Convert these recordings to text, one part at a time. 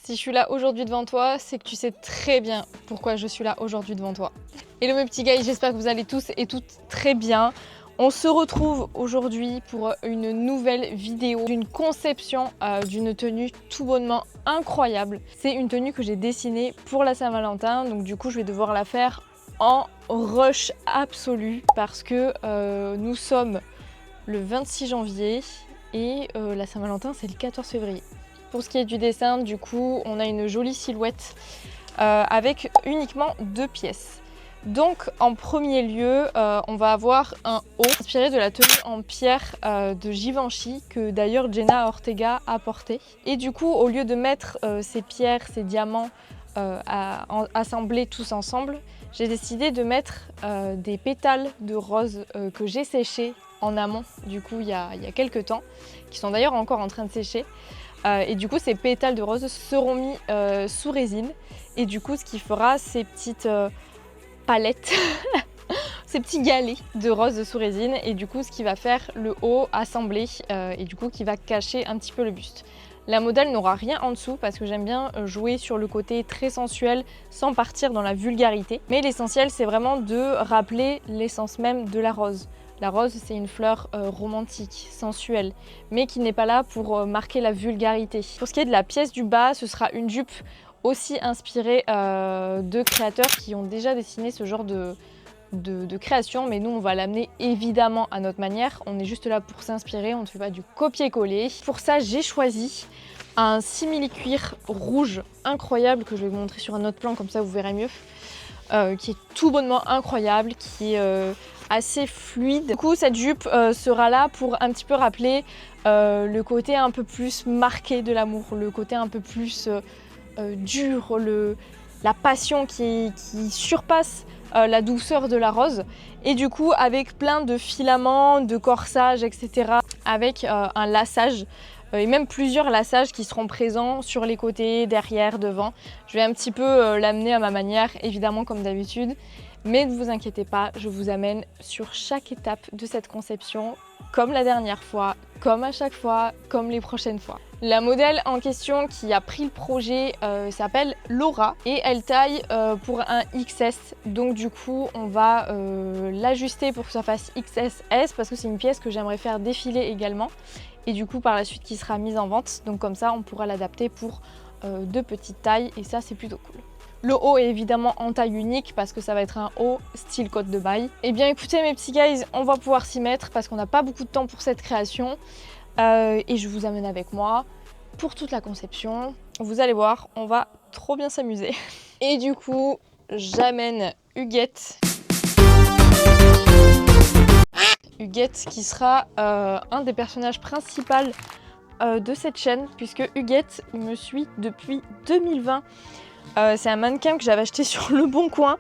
Si je suis là aujourd'hui devant toi, c'est que tu sais très bien pourquoi je suis là aujourd'hui devant toi. Hello mes petits gars, j'espère que vous allez tous et toutes très bien. On se retrouve aujourd'hui pour une nouvelle vidéo d'une conception d'une tenue tout bonnement incroyable. C'est une tenue que j'ai dessinée pour la Saint-Valentin, donc du coup je vais devoir la faire en rush absolu parce que nous sommes le 26 janvier et la Saint-Valentin c'est le 14 février. Pour ce qui est du dessin, du coup, on a une jolie silhouette avec uniquement 2 pièces. Donc, en premier lieu, on va avoir un haut inspiré de la tenue en pierre de Givenchy que d'ailleurs Jenna Ortega a porté. Et du coup, au lieu de mettre ces pierres, ces diamants assemblés tous ensemble, j'ai décidé de mettre des pétales de rose que j'ai séchés en amont, du coup, il y a quelques temps, qui sont d'ailleurs encore en train de sécher. Et du coup, ces pétales de rose seront mis sous résine. Et du coup, ce qui fera ces petites palettes, ces petits galets de rose sous résine. Et du coup, ce qui va faire le haut assemblé et du coup, qui va cacher un petit peu le buste. La modèle n'aura rien en dessous parce que j'aime bien jouer sur le côté très sensuel sans partir dans la vulgarité. Mais l'essentiel, c'est vraiment de rappeler l'essence même de la rose. La rose, c'est une fleur romantique, sensuelle, mais qui n'est pas là pour marquer la vulgarité. Pour ce qui est de la pièce du bas, ce sera une jupe aussi inspirée de créateurs qui ont déjà dessiné ce genre de création, mais nous on va l'amener évidemment à notre manière. On est juste là pour s'inspirer, on ne fait pas du copier-coller. Pour ça, j'ai choisi un simili-cuir rouge incroyable que je vais vous montrer sur un autre plan, comme ça vous verrez mieux, qui est tout bonnement incroyable, qui est assez fluide. Du coup, cette jupe sera là pour un petit peu rappeler le côté un peu plus marqué de l'amour, le côté un peu plus dur, la passion qui surpasse la douceur de la rose. Et du coup, avec plein de filaments, de corsages, etc. Avec un laçage et même plusieurs lassages qui seront présents sur les côtés, derrière, devant. Je vais un petit peu l'amener à ma manière, évidemment comme d'habitude. Mais ne vous inquiétez pas, je vous amène sur chaque étape de cette conception, comme la dernière fois, comme à chaque fois, comme les prochaines fois. La modèle en question qui a pris le projet s'appelle Laura et elle taille pour un XS. Donc du coup, on va l'ajuster pour que ça fasse XSS parce que c'est une pièce que j'aimerais faire défiler également. Et du coup, par la suite, qui sera mise en vente. Donc comme ça, on pourra l'adapter pour de petites tailles et ça, c'est plutôt cool. Le haut est évidemment en taille unique parce que ça va être un haut style côte de maille. Et bien écoutez mes petits guys, on va pouvoir s'y mettre parce qu'on n'a pas beaucoup de temps pour cette création. Et je vous amène avec moi pour toute la conception. Vous allez voir, on va trop bien s'amuser. Et du coup, j'amène Huguette. Huguette qui sera un des personnages principaux de cette chaîne puisque Huguette me suit depuis 2020. C'est un mannequin que j'avais acheté sur Le Bon Coin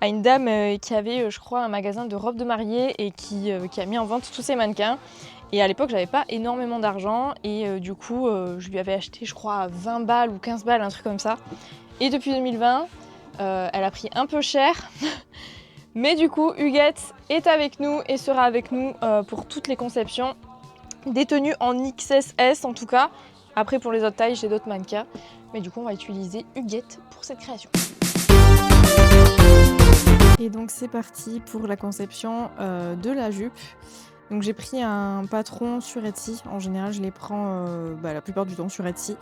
à une dame qui avait, je crois, un magasin de robes de mariée et qui a mis en vente tous ses mannequins. Et à l'époque, j'avais pas énormément d'argent et du coup, je lui avais acheté, je crois, 20 balles ou 15 balles, un truc comme ça. Et depuis 2020, elle a pris un peu cher. Mais du coup, Huguette est avec nous et sera avec nous pour toutes les conceptions. Des tenues en XSS en tout cas. Après, pour les autres tailles, j'ai d'autres mannequins. Mais du coup, on va utiliser Huguette pour cette création. Et donc, c'est parti pour la conception de la jupe. Donc, j'ai pris un patron sur Etsy. En général, je les prends la plupart du temps sur Etsy.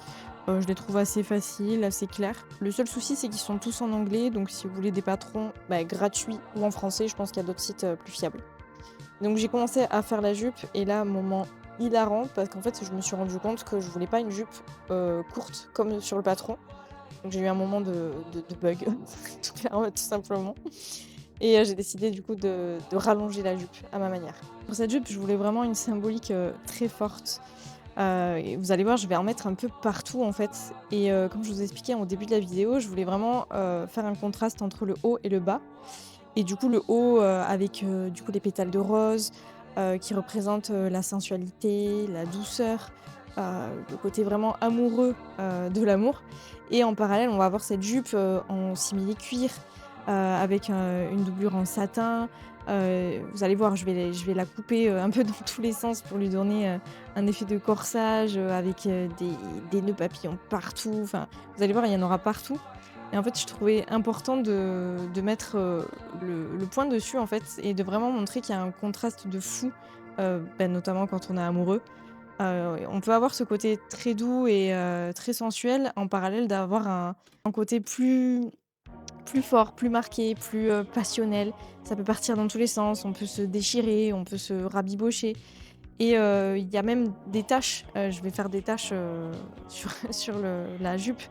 Je les trouve assez faciles, assez clairs. Le seul souci, c'est qu'ils sont tous en anglais. Donc, si vous voulez des patrons gratuits ou en français, je pense qu'il y a d'autres sites plus fiables. Donc, j'ai commencé à faire la jupe. Et là, moment hilarant, parce qu'en fait, je me suis rendu compte que je voulais pas une jupe courte comme sur le patron. Donc, j'ai eu un moment de bug, tout simplement. Et j'ai décidé du coup de rallonger la jupe à ma manière. Pour cette jupe, je voulais vraiment une symbolique très forte. Et vous allez voir, je vais en mettre un peu partout en fait. Et comme je vous ai expliqué au début de la vidéo, je voulais vraiment faire un contraste entre le haut et le bas. Et du coup, le haut avec du coup les pétales de rose qui représentent la sensualité, la douceur, le côté vraiment amoureux de l'amour. Et en parallèle, on va avoir cette jupe en simili-cuir avec une doublure en satin, Vous allez voir, je vais la couper, un peu dans tous les sens pour lui donner, un effet de corsage, avec, des nœuds papillons partout. Enfin, vous allez voir, il y en aura partout et en fait, je trouvais important de mettre, le point dessus, en fait et de vraiment montrer qu'il y a un contraste de fou, notamment quand on est amoureux. On peut avoir ce côté très doux et très sensuel en parallèle d'avoir un côté plus fort, plus marqué, plus, passionnel. Ça peut partir dans tous les sens, on peut se déchirer, on peut se rabibocher et il y a même des taches, je vais faire des taches, sur sur la jupe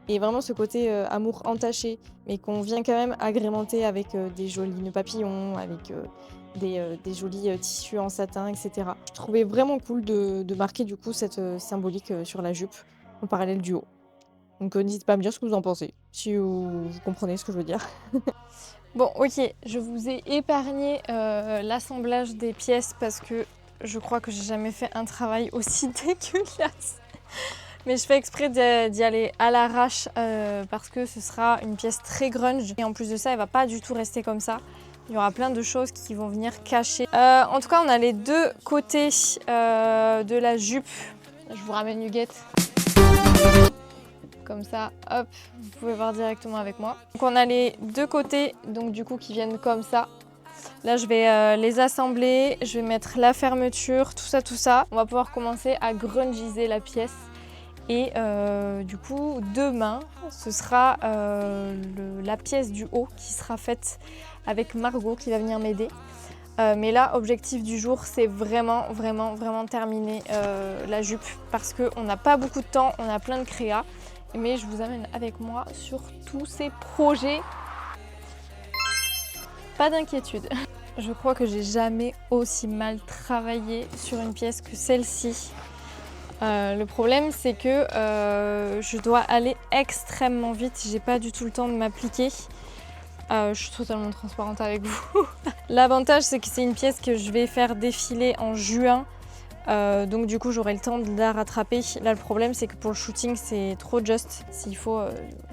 et vraiment ce côté, amour entaché, mais qu'on vient quand même agrémenter avec, des jolis nœuds papillons, avec, des jolis, tissus en satin et cetera. Je trouvais vraiment cool de marquer du coup cette, symbolique, sur la jupe en parallèle du haut. Donc, n'hésitez pas à me dire ce que vous en pensez, si vous comprenez ce que je veux dire. Bon, ok, je vous ai épargné l'assemblage des pièces parce que je crois que j'ai jamais fait un travail aussi dégueulasse. Mais je fais exprès d'y aller à l'arrache parce que ce sera une pièce très grunge. Et en plus de ça, elle va pas du tout rester comme ça. Il y aura plein de choses qui vont venir cacher. En tout cas, on a les deux côtés de la jupe. Je vous ramène Huguette. Comme ça, hop, vous pouvez voir directement avec moi. Donc on a les deux côtés, donc du coup qui viennent comme ça. Là, je vais les assembler, je vais mettre la fermeture, tout ça, tout ça. On va pouvoir commencer à grungiser la pièce. Et du coup, demain, ce sera la pièce du haut qui sera faite avec Margot qui va venir m'aider. Mais là, objectif du jour, c'est vraiment, vraiment, vraiment terminer la jupe parce qu'on n'a pas beaucoup de temps, on a plein de créa. Mais je vous amène avec moi sur tous ces projets. Pas d'inquiétude. Je crois que j'ai jamais aussi mal travaillé sur une pièce que celle-ci. Le problème, c'est que je dois aller extrêmement vite. J'ai pas du tout le temps de m'appliquer. Je suis totalement transparente avec vous. L'avantage, c'est que c'est une pièce que je vais faire défiler en juin. Donc du coup, j'aurai le temps de la rattraper. Là, le problème, c'est que pour le shooting, c'est trop juste. S'il faut,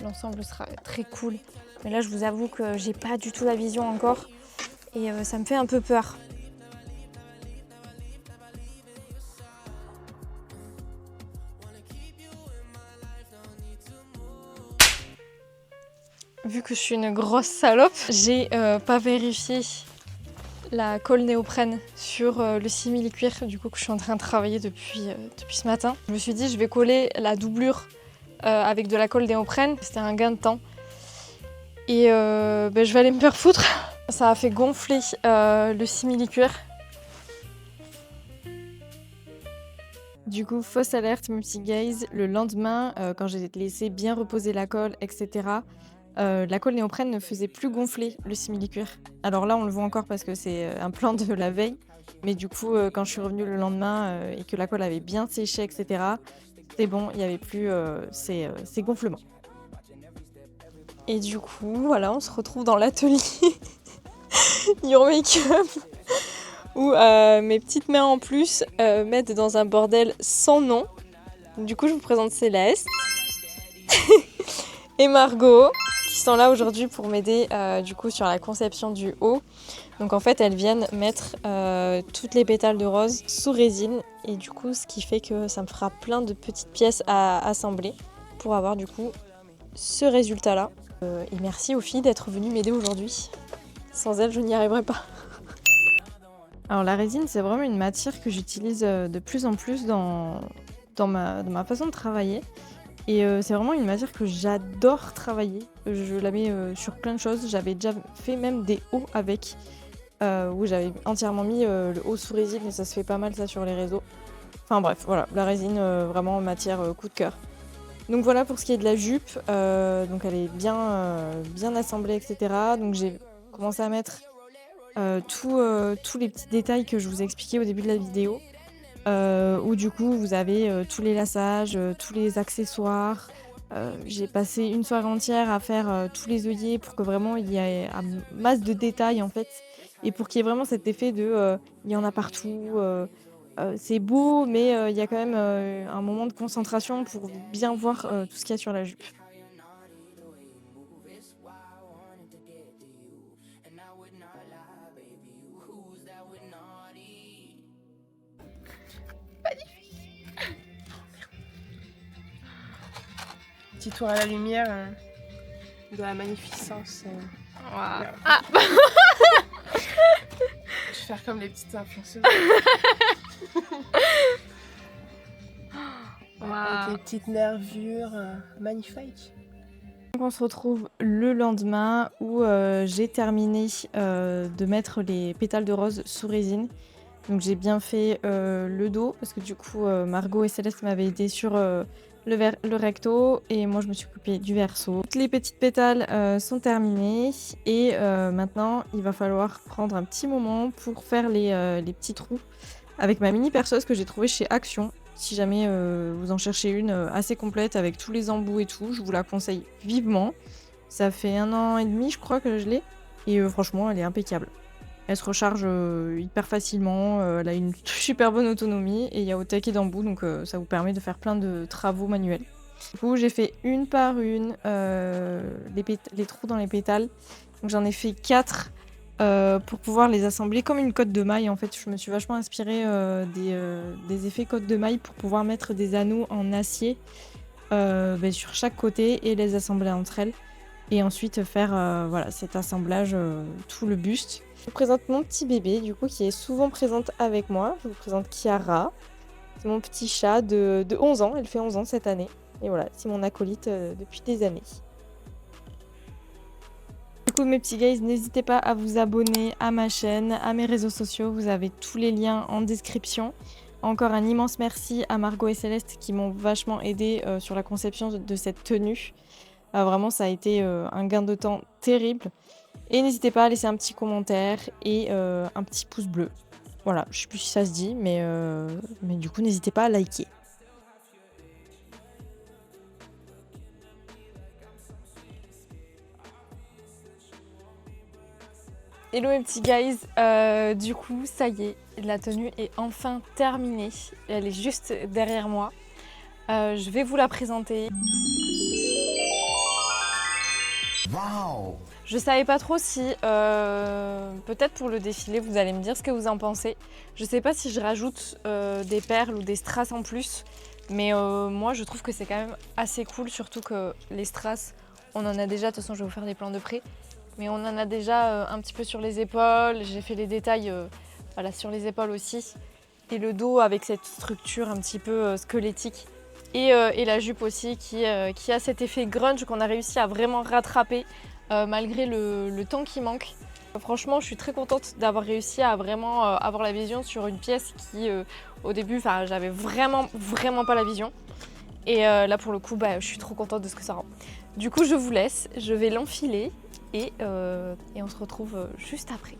l'ensemble sera très cool. Mais là, je vous avoue que j'ai pas du tout la vision encore. Et ça me fait un peu peur. Vu que je suis une grosse salope, j'ai pas vérifié la colle néoprène sur le simili-cuir du coup que je suis en train de travailler depuis ce matin. Je me suis dit je vais coller la doublure avec de la colle néoprène, c'était un gain de temps. Et je vais aller me faire foutre. Ça a fait gonfler le simili-cuir. Du coup, fausse alerte, mes petits guys, le lendemain, quand j'ai laissé bien reposer la colle et cetera, la colle néoprène ne faisait plus gonfler le simili-cuir. Alors là, on le voit encore parce que c'est, un plan de la veille, mais du coup, quand je suis revenue le lendemain, et que la colle avait bien séché et cetera, c'est bon, il y avait plus, ces gonflements. Et du coup, voilà, on se retrouve dans l'atelier Your Makeup où mes petites mains en plus mettent dans un bordel sans nom. Du coup, je vous présente Céleste et Margot qui sont là aujourd'hui pour m'aider du coup sur la conception du haut. Donc en fait, elles viennent mettre toutes les pétales de rose sous résine et du coup, ce qui fait que ça me fera plein de petites pièces à assembler pour avoir du coup ce résultat-là. Et merci aux filles d'être venues m'aider aujourd'hui. Sans elles, je n'y arriverais pas. Alors la résine, c'est vraiment une matière que j'utilise, de plus en plus dans ma façon de travailler et c'est vraiment une matière que j'adore travailler. Je la mets, sur plein de choses. J'avais déjà fait même des hauts avec, où j'avais entièrement mis, le haut sous résine et ça se fait pas mal ça sur les réseaux. Enfin bref, voilà, la résine, vraiment matière, coup de cœur. Donc voilà pour ce qui est de la jupe, donc elle est bien, bien assemblée et cetera. Donc j'ai commencé à mettre, tous les petits détails que je vous ai expliqués au début de la vidéo, où du coup vous avez, tous les lassages, tous les accessoires. J'ai passé une soirée entière à faire, tous les œillets pour que vraiment il y ait un masse de détails en fait et pour qu'il y ait vraiment cet effet de, il y en a partout, c'est beau mais il y a quand même, un moment de concentration pour bien voir, tout ce qu'il y a sur la jupe. petit tour à la lumière de la magnificence. Wow. Ah. Je vais faire comme les petites influenceuses. Wow. Avec les petites nervures magnifiques. Donc on se retrouve le lendemain où j'ai terminé de mettre les pétales de rose sous résine. Donc j'ai bien fait le dos parce que du coup Margot et Céleste m'avaient aidé sur le recto et moi je me suis occupée du verso. Toutes les petites pétales sont terminées et maintenant il va falloir prendre un petit moment pour faire les petits trous avec ma mini perceuse que j'ai trouvée chez Action. Si jamais vous en cherchez une assez complète avec tous les embouts et tout, je vous la conseille vivement. Ça fait 1 an et demi je crois que je l'ai et franchement elle est impeccable. Elle se recharge hyper facilement, elle a une super bonne autonomie et il y a au taquet d'embout donc ça vous permet de faire plein de travaux manuels. Du coup j'ai fait une par une les trous dans les pétales. Donc j'en ai fait 4 pour pouvoir les assembler comme une cotte de maille. En fait je me suis vachement inspirée des effets cotte de maille pour pouvoir mettre des anneaux en acier sur chaque côté et les assembler entre elles. Et ensuite faire voilà, cet assemblage, tout le buste. Je vous présente mon petit bébé, du coup, qui est souvent présente avec moi. Je vous présente Kiara. C'est mon petit chat de 11 ans. Elle fait 11 ans cette année. Et voilà, c'est mon acolyte depuis des années. Du coup, mes petits guys, n'hésitez pas à vous abonner à ma chaîne, à mes réseaux sociaux. Vous avez tous les liens en description. Encore un immense merci à Margot et Céleste qui m'ont vachement aidé sur la conception de cette tenue. Vraiment, ça a été un gain de temps terrible. Et n'hésitez pas à laisser un petit commentaire et un petit pouce bleu. Voilà, je sais plus si ça se dit, mais du coup, n'hésitez pas à liker. Hello mes petits guys, du coup ça y est, la tenue est enfin terminée. Elle est juste derrière moi. Je vais vous la présenter. Wow. Je savais pas trop si, peut-être pour le défilé, vous allez me dire ce que vous en pensez. Je sais pas si je rajoute des perles ou des strass en plus, mais moi je trouve que c'est quand même assez cool, surtout que les strass, on en a déjà, de toute façon je vais vous faire des plans de près, mais on en a déjà un petit peu sur les épaules, j'ai fait les détails voilà, sur les épaules aussi, et le dos avec cette structure un petit peu squelettique. Et la jupe aussi qui a cet effet grunge qu'on a réussi à vraiment rattraper malgré le temps qui manque. Franchement, je suis très contente d'avoir réussi à vraiment avoir la vision sur une pièce qui, au début, j'avais vraiment pas la vision. Et là, pour le coup, je suis trop contente de ce que ça rend. Du coup, je vous laisse, je vais l'enfiler et on se retrouve juste après.